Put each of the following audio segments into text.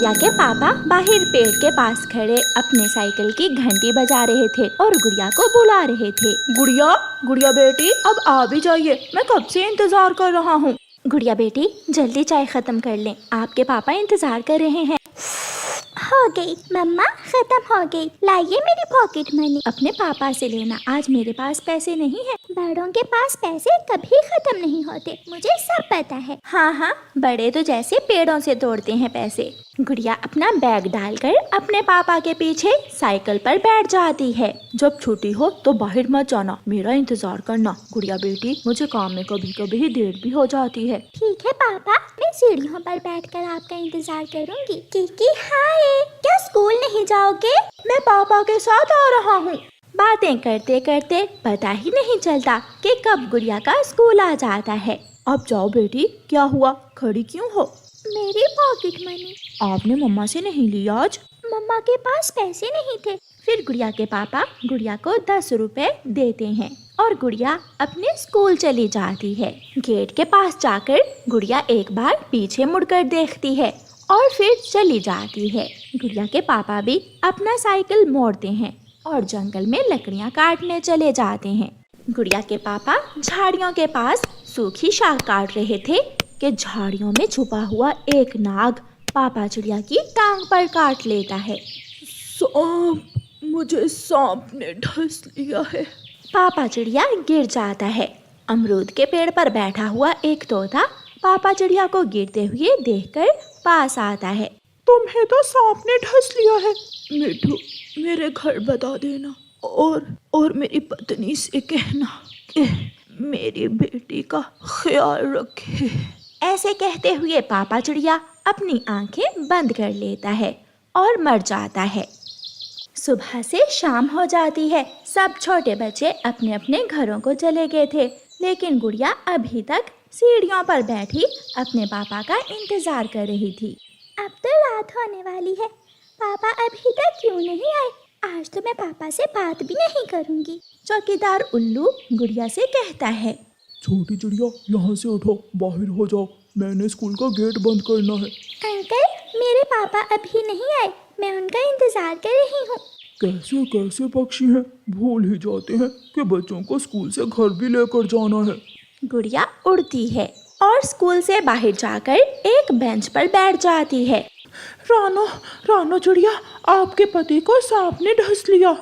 गुड़िया के पापा बाहर पेड़ के पास खड़े अपने साइकिल की घंटी बजा रहे थे और गुड़िया को बुला रहे थे। गुड़िया, गुड़िया बेटी, अब आ भी जाइए, मैं कब से इंतजार कर रहा हूँ। गुड़िया बेटी, जल्दी चाय खत्म कर लें, आपके पापा इंतजार कर रहे हैं। हो गई मम्मा, खत्म हो गई। लाइए मेरी पॉकेट मनी। अपने पापा से लेना, आज मेरे पास पैसे नहीं है। बड़ों के पास पैसे कभी खत्म नहीं होते, मुझे सब पता है। हाँ, बड़े तो जैसे पेड़ों से तोड़ते हैं पैसे। गुड़िया अपना बैग डालकर अपने पापा के पीछे साइकिल पर बैठ जाती है। जब छुट्टी हो तो बाहर मत जाना, मेरा इंतजार करना। गुड़िया बेटी, मुझे काम में कभी कभी देर भी हो जाती है। ठीक है पापा, मैं सीढ़ियों पर बैठकर आपका इंतजार करूंगी। किकी हाय, क्या स्कूल नहीं जाओगे? मैं पापा के साथ आ रहा हूँ। बातें करते करते पता ही नहीं चलता कि कब गुड़िया का स्कूल आ जाता है। अब जाओ बेटी, क्या हुआ, खड़ी क्यों हो? मेरी पॉकेट मनी आपने मम्मा से नहीं ली आज? मम्मा के पास पैसे नहीं थे। फिर गुड़िया के पापा गुड़िया को 10 रुपए देते हैं और गुड़िया अपने स्कूल चली जाती है। गेट के पास जाकर गुड़िया एक बार पीछे मुड़कर देखती है और फिर चली जाती है। गुड़िया के पापा भी अपना साइकिल मोड़ते हैं और जंगल में लकड़ियाँ काटने चले जाते हैं। गुड़िया के पापा झाड़ियों के पास सूखी शाख काट रहे थे कि झाड़ियों में छुपा हुआ एक नाग पापा चिड़िया की टांग पर काट लेता है। सांप, मुझे सांप ने डस लिया है। पापा चिड़िया गिर जाता है। अमरूद के पेड़ पर बैठा हुआ एक तोता पापा चिड़िया को गिरते हुए देखकर पास आता है। तुम्हें तो सांप ने डस लिया है। मिठू, मेरे घर बता देना और मेरी पत्नी से कहना कि मेरी बेटी का ख्याल रखे। ऐसे कहते हुए पापा चिड़िया अपनी आंखें बंद कर लेता है और मर जाता है। सुबह से शाम हो जाती है। सब छोटे बच्चे अपने अपने घरों को चले गए थे, लेकिन गुड़िया अभी तक सीढ़ियों पर बैठी अपने पापा का इंतजार कर रही थी। अब तो रात होने वाली है, पापा अभी तक क्यों नहीं आए? आज तो मैं पापा से बात भी नहीं करूंगी। चौकीदार उल्लू गुड़िया से कहता है, छोटी चिड़िया, यहाँ से उठो, बाहर हो जाओ, मैंने स्कूल का गेट बंद करना है। अंकल, मेरे पापा अभी नहीं आए, मैं उनका इंतजार कर रही हूँ। कैसे कैसे पक्षी हैं, भूल ही जाते हैं कि बच्चों को स्कूल से घर भी लेकर जाना है। गुड़िया उड़ती है और स्कूल से बाहर जाकर एक बेंच पर बैठ जाती है। रानो चिड़िया, आपके पति को सांप ने डस लिया।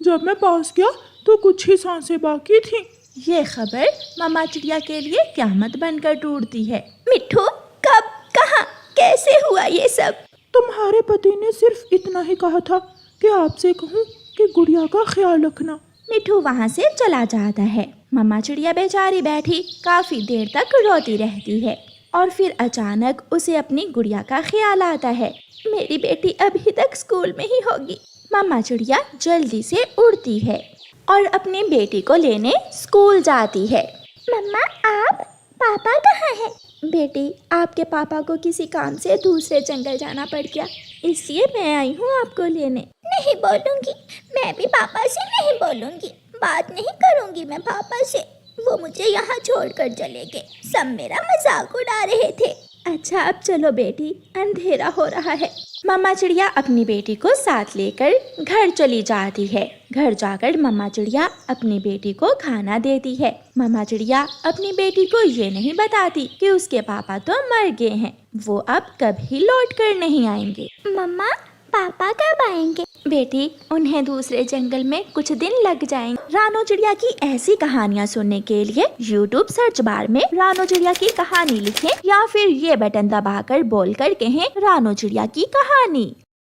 जब मैं पास गया तो कुछ ही सांसें बाकी थी। ये खबर मामा चिड़िया के लिए क़यामत बनकर टूटती है। मिठू, कब, कहाँ, कैसे हुआ ये सब? तुम्हारे पति ने सिर्फ इतना ही कहा था कि आपसे कहूँ कि गुड़िया का ख्याल रखना। मिठू वहाँ से चला जाता है। मामा चिड़िया बेचारी बैठी काफी देर तक रोती रहती है और फिर अचानक उसे अपनी गुड़िया का ख्याल आता है। मेरी बेटी अभी तक स्कूल में ही होगी। मामा चिड़िया जल्दी से उड़ती है और अपनी बेटी को लेने स्कूल जाती है। मम्मा, आप, पापा कहाँ हैं? बेटी, आपके पापा को किसी काम से दूसरे जंगल जाना पड़ गया, इसलिए मैं आई हूँ आपको लेने। नहीं बोलूँगी, मैं भी पापा से नहीं बोलूँगी, बात नहीं करूँगी मैं पापा से। वो मुझे यहाँ छोड़कर चले गए, सब मेरा मजाक उड़ा रहे थे। अच्छा, अब चलो बेटी, अंधेरा हो रहा है। मामा चिड़िया अपनी बेटी को साथ लेकर घर चली जाती है। घर जाकर मामा चिड़िया अपनी बेटी को खाना देती है। मामा चिड़िया अपनी बेटी को ये नहीं बताती कि उसके पापा तो मर गए हैं, वो अब कभी लौट कर नहीं आएंगे। मम्मा, पापा कब आएंगे? बेटी, उन्हें दूसरे जंगल में कुछ दिन लग जाएंगे। रानो चिड़िया की ऐसी कहानियाँ सुनने के लिए YouTube सर्च बार में रानो चिड़िया की कहानी लिखें या फिर ये बटन दबाकर बोलकर कहें रानो चिड़िया की कहानी।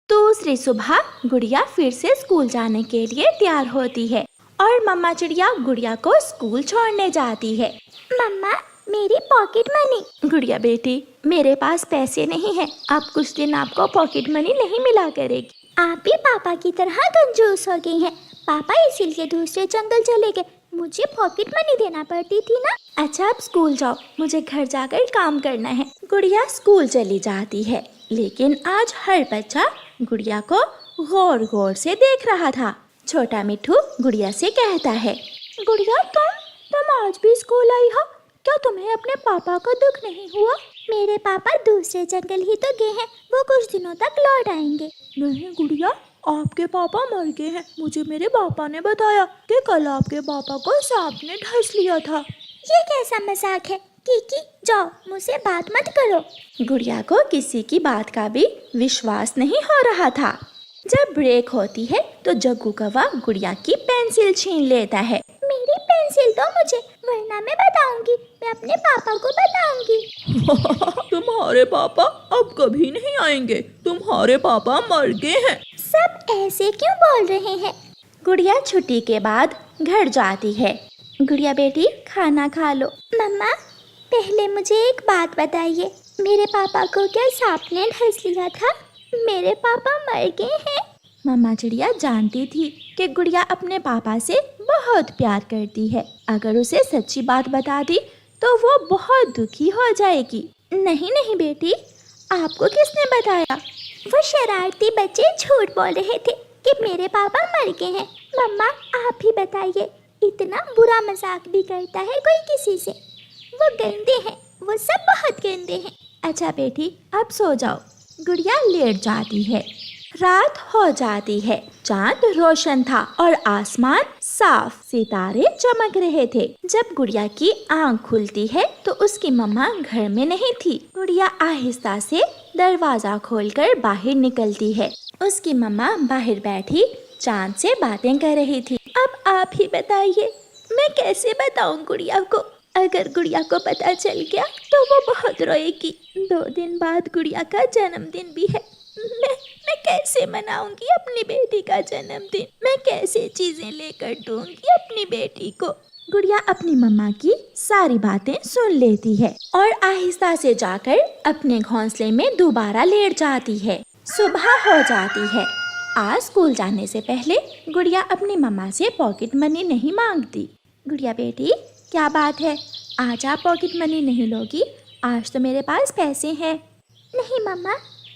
दूसरी सुबह गुड़िया फिर से स्कूल जाने के लिए तैयार होती है और मम्मा चिड़िया गुड़िया को स्कूल छोड़ने जाती है। मम्मा, मेरी पॉकेट मनी। गुड़िया बेटी, मेरे पास पैसे नहीं है, अब कुछ दिन आपको पॉकेट मनी नहीं मिला करेगी। आप भी पापा की तरह कंजूस हो गई हैं। पापा इसीलिए दूसरे जंगल चले गए, मुझे पॉकेट मनी देना पड़ती थी ना। अच्छा, अब स्कूल जाओ, मुझे घर जाकर काम करना है। गुड़िया स्कूल चली जाती है, लेकिन आज हर बच्चा गुड़िया को गौर गौर से देख रहा था। छोटा मिठू गुड़िया से कहता है, गुड़िया, तुम आज भी स्कूल आई हो? क्या तुम्हें अपने पापा का दुख नहीं हुआ? मेरे पापा दूसरे जंगल ही तो गए हैं, वो कुछ दिनों तक लौट आएंगे। नहीं गुड़िया, आपके पापा मर गए हैं। मुझे मेरे पापा ने बताया कि कल आपके पापा को सांप ने डस लिया था। ये कैसा मजाक है? कीकी जाओ, मुझसे बात मत करो। गुड़िया को किसी की बात का भी विश्वास नहीं हो रहा था। जब ब्रेक होती है तो जग्गू कौवा गुड़िया की पेंसिल छीन लेता है। मेरी पेंसिल दो मुझे, वरना मैं बताऊंगी, मैं अपने पापा को बताऊंगी। तुम्हारे पापा अब कभी नहीं आएंगे, तुम्हारे पापा मर गए हैं। सब ऐसे क्यों बोल रहे हैं? गुड़िया छुट्टी के बाद घर जाती है। गुड़िया बेटी खाना खा लो। मम्मा, पहले मुझे एक बात बताइए, मेरे पापा को क्या सांप ने डस लिया था? मेरे पापा मर गए हैं। मम्मा चिड़िया जानती थी कि गुड़िया अपने पापा से बहुत प्यार करती है। अगर उसे सच्ची बात बता दी तो वो बहुत दुखी हो जाएगी। नहीं नहीं बेटी, आपको किसने बताया? वो शरारती बच्चे झूठ बोल रहे थे कि मेरे पापा मर गए हैं। मम्मा आप ही बताइए, इतना बुरा मजाक भी करता है कोई किसी से? वो गंदे हैं, वो सब बहुत गंदे हैं। अच्छा बेटी अब सो जाओ। गुड़िया लेट जाती है। रात हो जाती है। चांद रोशन था और आसमान साफ, सितारे चमक रहे थे। जब गुड़िया की आंख खुलती है तो उसकी मम्मा घर में नहीं थी। गुड़िया आहिस्ता से दरवाजा खोलकर बाहर निकलती है। उसकी मम्मा बाहर बैठी चांद से बातें कर रही थी। अब आप ही बताइए, मैं कैसे बताऊं गुड़िया को? अगर गुड़िया को पता चल गया तो वो बहुत रोएगी। 2 दिन बाद गुड़िया का जन्मदिन भी है। मैं कैसे मनाऊंगी अपनी बेटी का जन्मदिन? मैं कैसे चीजें लेकर दूंगी अपनी बेटी को? गुड़िया अपनी मम्मा की सारी बातें सुन लेती है और आहिस्ता से जाकर अपने घोंसले में दोबारा लेट जाती है। सुबह हो जाती है। आज स्कूल जाने से पहले गुड़िया अपनी मम्मा से पॉकेट मनी नहीं मांगती। गुड़िया बेटी क्या बात है, आज आप पॉकेट मनी नहीं लोगी? आज तो मेरे पास पैसे हैं। नहीं मम्मा,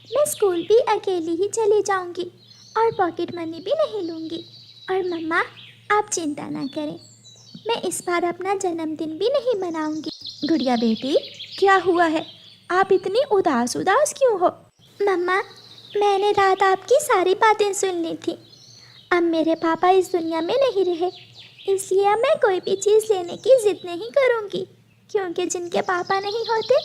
मैं स्कूल भी अकेली ही चली जाऊंगी और पॉकेट मनी भी नहीं लूंगी। और मम्मा आप चिंता ना करें, मैं इस बार अपना जन्मदिन भी नहीं मनाऊंगी। गुड़िया बेटी क्या हुआ है, आप इतनी उदास क्यों हो? मम्मा मैंने रात आपकी सारी बातें सुन ली थी। अब मेरे पापा इस दुनिया में नहीं रहे, इसलिए अब मैं कोई भी चीज़ लेने की जिद नहीं करूंगी, क्योंकि जिनके पापा नहीं होते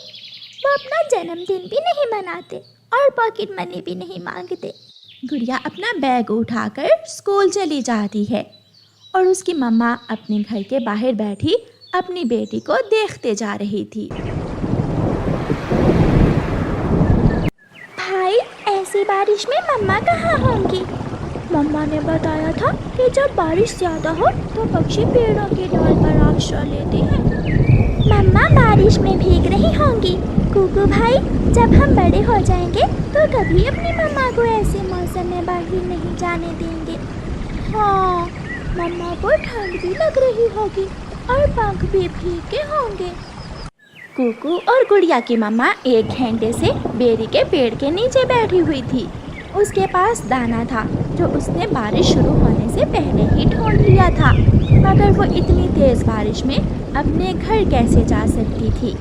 वो अपना जन्मदिन भी नहीं मनाते और पॉकेट मनी भी नहीं मांगते। गुड़िया अपना बैग उठाकर स्कूल चली जाती है और उसकी मम्मा अपने घर के बाहर बैठी अपनी बेटी को देखते जा रही थी। भाई ऐसी बारिश में मम्मा कहाँ होंगी? मम्मा ने बताया था कि जब बारिश ज्यादा हो तो पक्षी पेड़ों की डाल पर आश्रय लेते हैं। मम्मा बारिश में भीग रही होंगी। कुकू भाई, जब हम बड़े हो जाएंगे तो कभी अपनी मम्मा को ऐसे मौसम में बाहर नहीं जाने देंगे। हाँ, मम्मा को ठंड भी लग रही होगी और पंख भी भीगे होंगे। कुकू और गुड़िया की मम्मा 1 घंटे से बेरी के पेड़ के नीचे बैठी हुई थी। उसके पास दाना था जो उसने बारिश शुरू होने से पहले ही ढूंढ लिया था, मगर वो इतनी तेज बारिश में अपने घर कैसे जा सकती थी।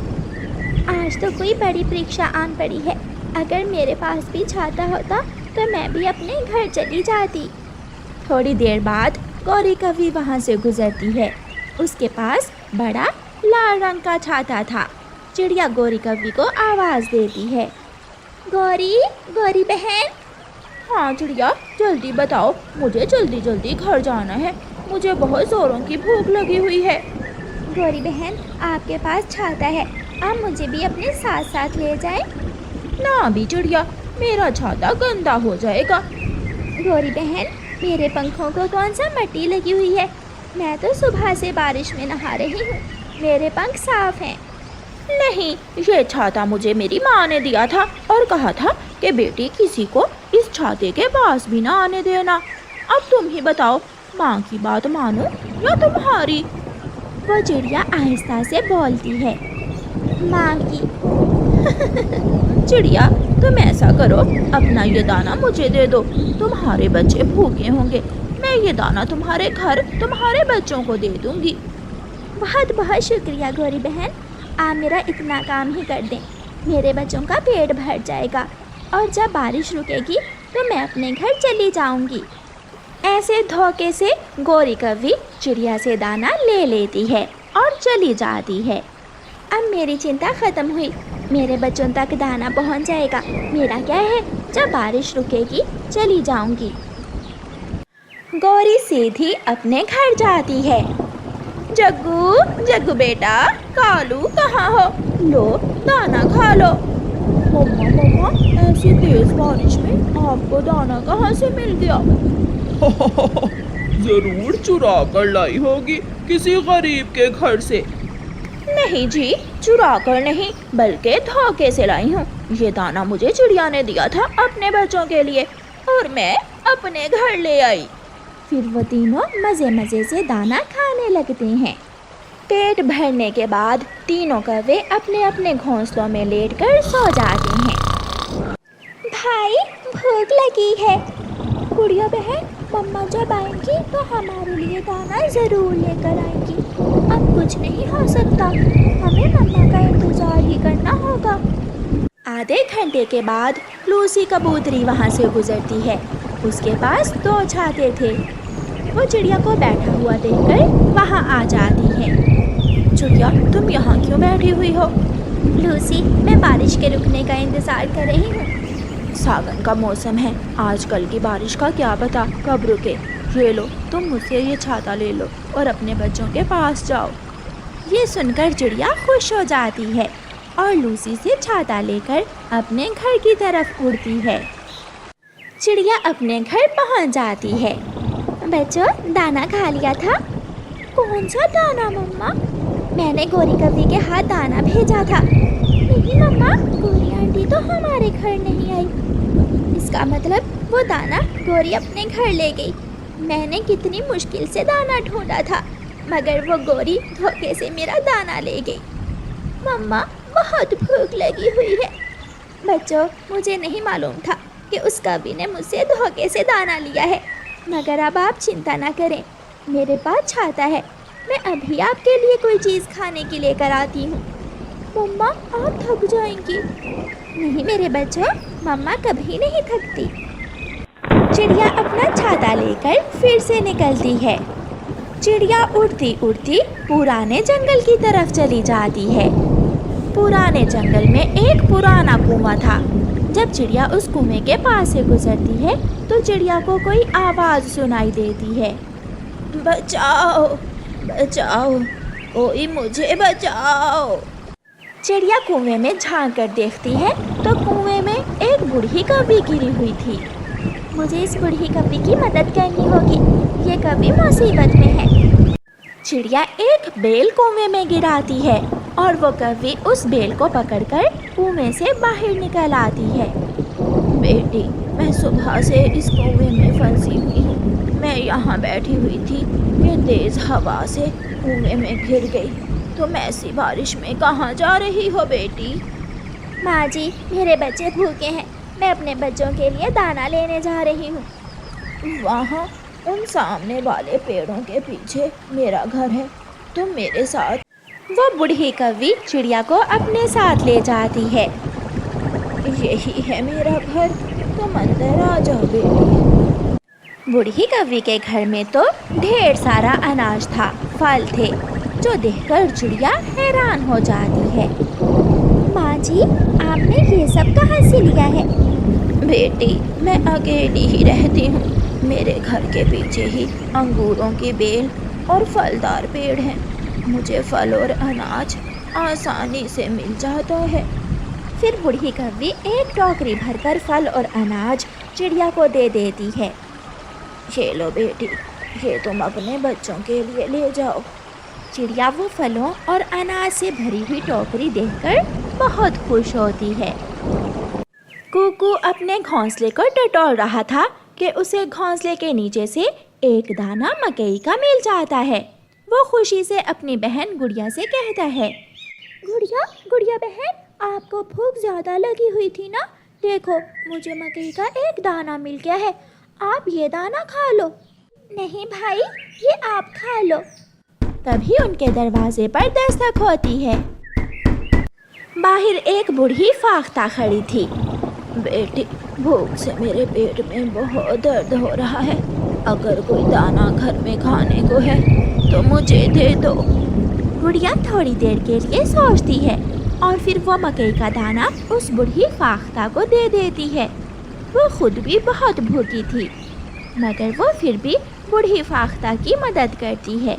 आज तो कोई बड़ी परीक्षा आन पड़ी है। अगर मेरे पास भी छाता होता तो मैं भी अपने घर चली जाती। थोड़ी देर बाद गौरी कौवी वहाँ से गुजरती है। उसके पास बड़ा लाल रंग का छाता था। चिड़िया गौरी कौवी को आवाज़ देती है, गौरी बहन। हाँ चिड़िया, जल्दी बताओ, मुझे जल्दी घर जाना है। मुझे बहुत ज़ोरों की भूख लगी हुई है। गौरी बहन, आपके पास छाता है, आप मुझे भी अपने साथ साथ ले जाएं। ना भी चिड़िया, मेरा छाता गंदा हो जाएगा। गौरी बहन, मेरे पंखों को कौन सा मिट्टी लगी हुई है? मैं तो सुबह से बारिश में नहा रही हूँ, मेरे पंख साफ हैं। नहीं, ये छाता मुझे मेरी माँ ने दिया था और कहा था कि बेटी किसी को इस छाते के पास भी ना आने देना। अब तुम ही बताओ, माँ की बात मानो या तुम्हारी? वो चिड़िया आहिस्ता से बोलती है, माँ की। चिड़िया, तुम ऐसा करो, अपना ये दाना मुझे दे दो। तुम्हारे बच्चे भूखे होंगे, मैं ये दाना तुम्हारे घर तुम्हारे बच्चों को दे दूंगी। बहुत बहुत शुक्रिया गौरी बहन, आप मेरा इतना काम ही कर दें। मेरे बच्चों का पेट भर जाएगा और जब बारिश रुकेगी तो मैं अपने घर चली जाऊंगी। ऐसे धोखे से गौरी कौवी चिड़िया से दाना ले लेती है और चली जाती है। अब मेरी चिंता खत्म हुई, मेरे बच्चों तक दाना पहुंच जाएगा। मेरा क्या है, जब बारिश रुकेगी चली जाऊंगी। गौरी सीधी अपने घर जाती है। जग्गू जग्गू बेटा, कालू कहाँ हो? लो दाना खा लो। मम्मा मम्मा, ऐसी तेज बारिश में आपको दाना कहाँ से मिल गया? जरूर चुरा कर लाई होगी किसी गरीब के घर से। नहीं जी, चुरा कर नहीं बल्कि धोखे से लाई हूँ। ये दाना मुझे चिड़िया ने दिया था अपने बच्चों के लिए और मैं अपने घर ले आई। फिर वो तीनों मज़े मज़े से दाना खाने लगते हैं। पेट भरने के बाद तीनों कौवे अपने अपने घोंसलों में लेटकर सो जाते हैं। भाई भूख लगी है। गुड़िया बहन, मम्मा जब आएंगी तो हमारे लिए दाना ज़रूर लेकर आएंगी। अब कुछ नहीं हो सकता, हमें मम्मा का इंतज़ार ही करना होगा। आधे घंटे के बाद लूसी कबूतरी वहाँ से गुजरती है। उसके पास 2 छाते थे। वो चिड़िया को बैठा हुआ देखकर वहाँ आ जाती है। चिड़िया, तुम यहाँ क्यों बैठी हुई हो? लूसी, मैं बारिश के रुकने का इंतज़ार कर रही हूँ। सावन का मौसम है, आजकल की बारिश का क्या पता कब रुके। ये लो, तुम मुझसे ये छाता ले लो और अपने बच्चों के पास जाओ। ये सुनकर चिड़िया खुश हो जाती है और लूसी से छाता लेकर अपने घर की तरफ उड़ती है। चिड़िया अपने घर पहुंच जाती है। बच्चों, दाना खा लिया था? कौन सा दाना मम्मा? मैंने गौरी कौवी के हाथ दाना भेजा था। नहीं मम्मा, गौरी आंटी तो हमारे घर नहीं आई। इसका मतलब वो दाना गौरी अपने घर ले गई। मैंने कितनी मुश्किल से दाना ढूंढा था, मगर वो गौरी धोखे से मेरा दाना ले गई। मम्मा, बहुत भूख लगी हुई है। बच्चों, मुझे नहीं मालूम था कि उस कवि ने मुझसे धोखे से दाना लिया है, मगर अब आप चिंता ना करें, मेरे पास छाता है। मैं अभी आपके लिए कोई चीज़ खाने की लेकर आती हूँ। मम्मा, आप थक जाएंगी। नहीं मेरे बच्चों, मम्मा कभी नहीं थकती। चिड़िया अपना छाता लेकर फिर से निकलती है। चिड़िया उड़ती उड़ती पुराने जंगल की तरफ चली जाती है। पुराने जंगल में एक पुराना कुआं था। जब चिड़िया उस कुएं के पास से गुजरती है तो चिड़िया को कोई आवाज़ सुनाई देती है। बचाओ बचाओ, कोई मुझे बचाओ। चिड़िया कुएं में झांक कर देखती है तो कुएं में एक बूढ़ी कौवी गिरी हुई थी। मुझे इस बूढ़ी कौवी की मदद करनी होगी, ये कौवी मुसीबत में है। चिड़िया एक बेल कुएं में गिराती है और वो कौवी उस बेल को पकड़कर कुएं से बाहर निकल आती है। बेटी, मैं सुबह से इस कुएं में फंसी हुई हूँ। मैं यहाँ बैठी हुई थी कि तेज हवा से कुएं में गिर गई। तुम ऐसी बारिश में कहाँ जा रही हो बेटी? माँ जी, मेरे बच्चे भूखे हैं, मैं अपने बच्चों के लिए दाना लेने जा रही हूँ। वहाँ उन सामने वाले पेड़ों के पीछे मेरा घर है, तुम मेरे साथ। वो बूढ़ी कौवी चिड़िया को अपने साथ ले जाती है। यही है मेरा घर, तुम अंदर आ जाओ बेटी। बूढ़ी कौवी के घर में तो ढेर सारा अनाज था, फल थे, जो देखकर चिड़िया हैरान हो जाती है। माँ जी, आपने ये सब कहाँ से लिया है? बेटी, मैं अकेली ही रहती हूँ। मेरे घर के पीछे ही अंगूरों की बेल और फलदार पेड़ हैं। मुझे फल और अनाज आसानी से मिल जाता है। फिर बूढ़ी कौवी एक टोकरी भरकर फल और अनाज चिड़िया को दे देती है। ये लो बेटी, ये तुम अपने बच्चों के लिए ले जाओ। चिड़िया वो फलों और अनाज से भरी हुई टोकरी देखकर बहुत खुश होती है। कुकू अपने घोंसले को टटोल रहा था कि उसे घोंसले के नीचे से एक दाना मकई का मिल जाता है। वो खुशी से अपनी बहन गुड़िया से कहता है, गुड़िया बहन, आपको भूख ज़्यादा लगी हुई थी ना? देखो, मुझे मकई का एक दाना मिल गया है, आप ये दाना खा लो। नहीं भाई, ये आप खा लो। तभी उनके दरवाजे पर दस्तक होती है। बाहर एक बूढ़ी फाख्ता खड़ी थी। बेटी, भूख से मेरे पेट में बहुत दर्द हो रहा है। अगर कोई दाना घर में खाने को है तो मुझे दे दो। गुड़िया थोड़ी देर के लिए सोचती है और फिर वो मकई का दाना उस बूढ़ी फाख्ता को दे देती है। वो खुद भी बहुत भूखी थी, मगर वो फिर भी बूढ़ी फाख्ता की मदद करती है।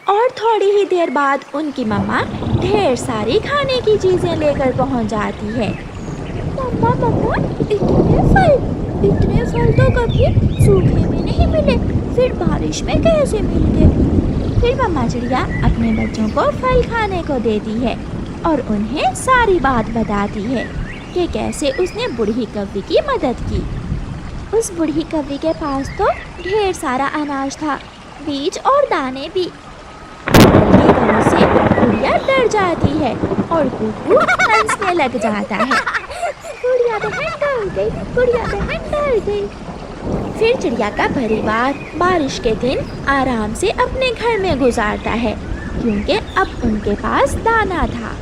और थोड़ी ही देर बाद उनकी मम्मा ढेर सारी खाने की चीज़ें लेकर पहुंच जाती है। मम्मा मम्मा, इतने फल तो कभी सूखे में नहीं मिले, फिर बारिश में कैसे मिल गए? फिर मम्मा चिड़िया अपने बच्चों को फल खाने को देती है और उन्हें सारी बात बताती है कि कैसे उसने बूढ़ी कौवी की मदद की। उस बूढ़ी कौवी के पास तो ढेर सारा अनाज था, बीज और दाने भी। ये गम से गुड़िया डर जाती है और कुकू हंसने लग जाता है। गुड़िया बहन डर गई, गुड़िया बहन डर गई। फिर चिड़िया का परिवार बारिश के दिन आराम से अपने घर में गुजारता है, क्योंकि अब उनके पास दाना था।